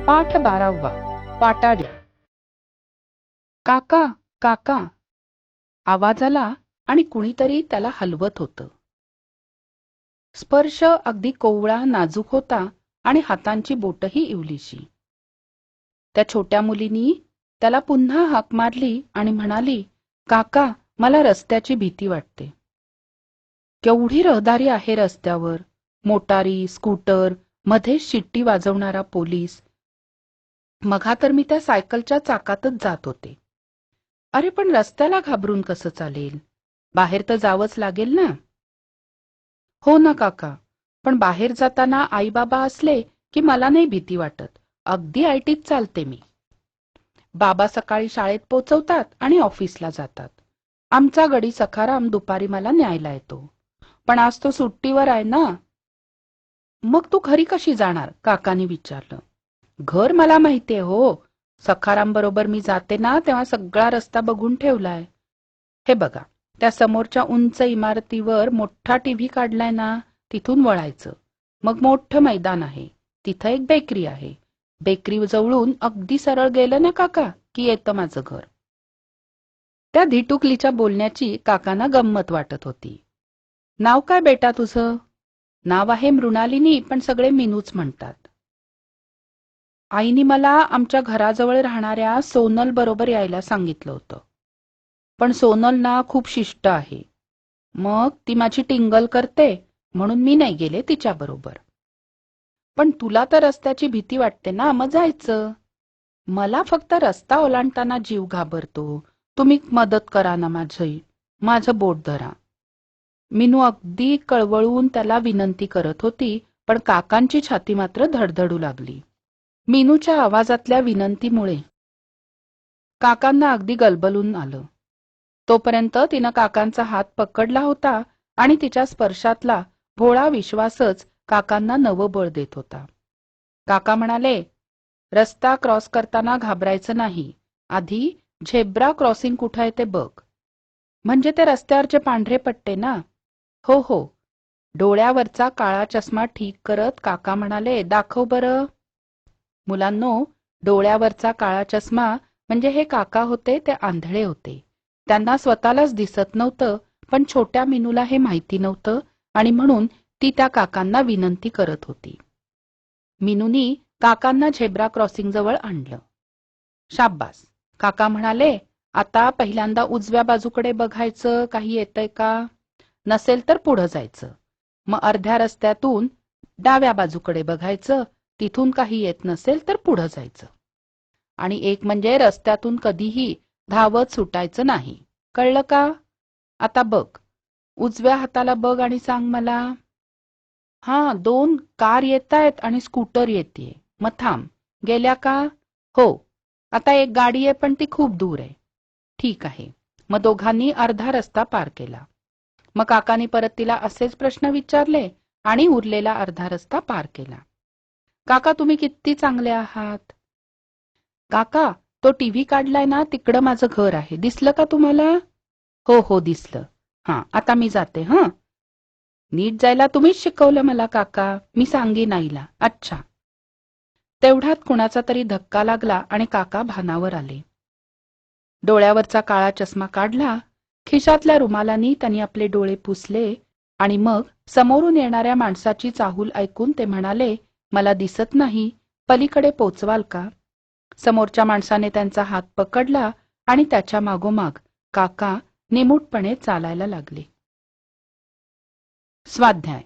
पाठ 12वा. पाटाड्या. काका काका आवाज आला आणि कुणीतरी त्याला हलवत होतं. स्पर्श अगदी कोवळा नाजूक होता आणि हातांची बोटही इवलीशी. त्या छोट्या मुलीनी त्याला पुन्हा हाक मारली आणि म्हणाली, काका मला रस्त्याची भीती वाटते. केवढी रहदारी आहे रस्त्यावर, मोटारी, स्कूटर, मध्येच शिट्टी वाजवणारा पोलीस. मघा तर मी त्या सायकलच्या चाकातच जात होते. अरे पण रस्त्याला घाबरून कसं चालेल, बाहेर तर जावंच लागेल ना. हो ना काका, पण बाहेर जाताना आई बाबा असले की मला नाही भीती वाटत. अगदी ऐटीत चालते मी. बाबा सकाळी शाळेत पोचवतात आणि ऑफिसला जातात. आमचा गडी सखाराम दुपारी मला न्यायला येतो. पण आज तो सुट्टीवर आहे ना. मग तू घरी कशी जाणार, काकांनी विचारलं. घर मला माहितीये हो, सखाराम बरोबर मी जाते ना तेव्हा सगळा रस्ता बघून ठेवलाय. हे बघा, त्या समोरच्या उंच इमारतीवर मोठा टीव्ही काढलाय ना, तिथून वळायचं. मग मोठं मैदान आहे, तिथं एक बेकरी आहे. बेकरी जवळून अगदी सरळ गेलं ना काका की येतं माझं घर. त्या धिटुकलीच्या बोलण्याची काकांना गंमत वाटत होती. नाव काय बेटा तुझं? नाव आहे मृणालिनी, पण सगळे मीनूच म्हणतात. आईने मला आमच्या घराजवळ राहणाऱ्या सोनल बरोबर यायला सांगितलं होतं. पण सोनल ना खूप शिष्ट आहे. मग ती माझी टिंगल करते म्हणून मी नाही गेले तिच्याबरोबर. पण तुला तर रस्त्याची भीती वाटते ना, मग जायचं. मला फक्त रस्ता ओलांडताना जीव घाबरतो. तुम्ही मदत करा ना माझं बोट धरा. मीनू अगदी कळवळून त्याला विनंती करत होती, पण काकांची छाती मात्र धडधडू लागली. मीनूच्या आवाजातल्या विनंतीमुळे काकांना अगदी गलबलून आलं. तोपर्यंत तिनं काकांचा हात पकडला होता आणि तिच्या स्पर्शातला भोळा विश्वासच काकांना नवं बळ देत होता. काका म्हणाले, रस्ता क्रॉस करताना घाबरायचं नाही. आधी झेब्रा क्रॉसिंग कुठं आहे ते बघ. म्हणजे ते रस्त्यावरचे पांढरे पट्टे ना? हो हो. डोळ्यावरचा काळा चष्मा ठीक करत काका म्हणाले, दाखव बरं. मुलांनो, डोळ्यावरचा काळा चष्मा म्हणजे हे काका होते ते आंधळे होते. त्यांना स्वतःलाच दिसत नव्हतं, पण छोट्या मीनूला हे माहिती नव्हतं आणि म्हणून ती त्या काकांना विनंती करत होती. मीनूनी काकांना झेब्रा क्रॉसिंग जवळ आणलं. शाब्बास. काका म्हणाले, आता पहिल्यांदा उजव्या बाजूकडे बघायचं, काही येतंय का? नसेल तर पुढं जायचं. मग अर्ध्या रस्त्यातून डाव्या बाजूकडे बघायचं, तिथून काही येत नसेल तर पुढं जायचं. आणि एक म्हणजे रस्त्यातून कधीही धावत सुटायचं नाही. कळलं का? आता बघ, उजव्या हाताला बघ आणि सांग मला. हा, 2 कार येतायत आणि स्कूटर येतेय. मग थांब. गेल्या का? हो. आता एक गाडी आहे पण ती खूप दूर आहे. ठीक आहे. मग दोघांनी अर्धा रस्ता पार केला. मग काकांनी परत तिला असेच प्रश्न विचारले आणि उरलेला अर्धा रस्ता पार केला. काका तुम्ही किती चांगले आहात. काका, तो टीव्ही काढलाय ना, तिकडं माझं घर आहे. दिसलं का तुम्हाला? हो हो दिसलं. हा, आता मी जाते. हं. नीट जायला तुम्हीच शिकवलं मला काका. मी सांगेन आईला. अच्छा. तेवढ्यात कुणाचा तरी धक्का लागला आणि काका भानावर आले. डोळ्यावरचा काळा चष्मा काढला, खिशातल्या रुमालानी त्यांनी आपले डोळे पुसले आणि मग समोरून येणाऱ्या माणसाची चाहूल ऐकून ते म्हणाले, मला दिसत नाही, पलीकडे पोचवाल का? समोरच्या माणसाने त्यांचा हात पकडला आणि त्याच्या मागोमाग काका निमूटपणे चालायला लागले. स्वाध्याय.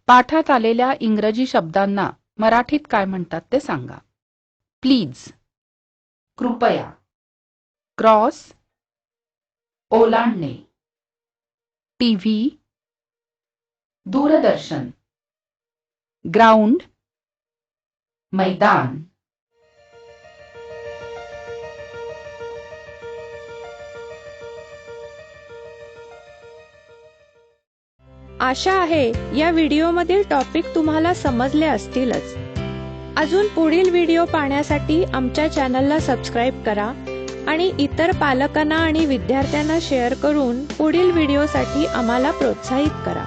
पाठात आलेल्या इंग्रजी शब्दांना मराठीत काय म्हणतात ते सांगा. प्लीज, कृपया. क्रॉस, ओलांडणे. टीव्ही, दूरदर्शन. ग्राउंड, मैदान. आशा आहे या व्हिडिओमधील टॉपिक तुम्हाला समजले असतीलच. अजून पुढील व्हिडिओ पाहण्यासाठी आमच्या चॅनलला सबस्क्राईब करा आणि इतर पालकांना आणि विद्यार्थ्यांना शेअर करून पुढील व्हिडिओसाठी आम्हाला प्रोत्साहित करा.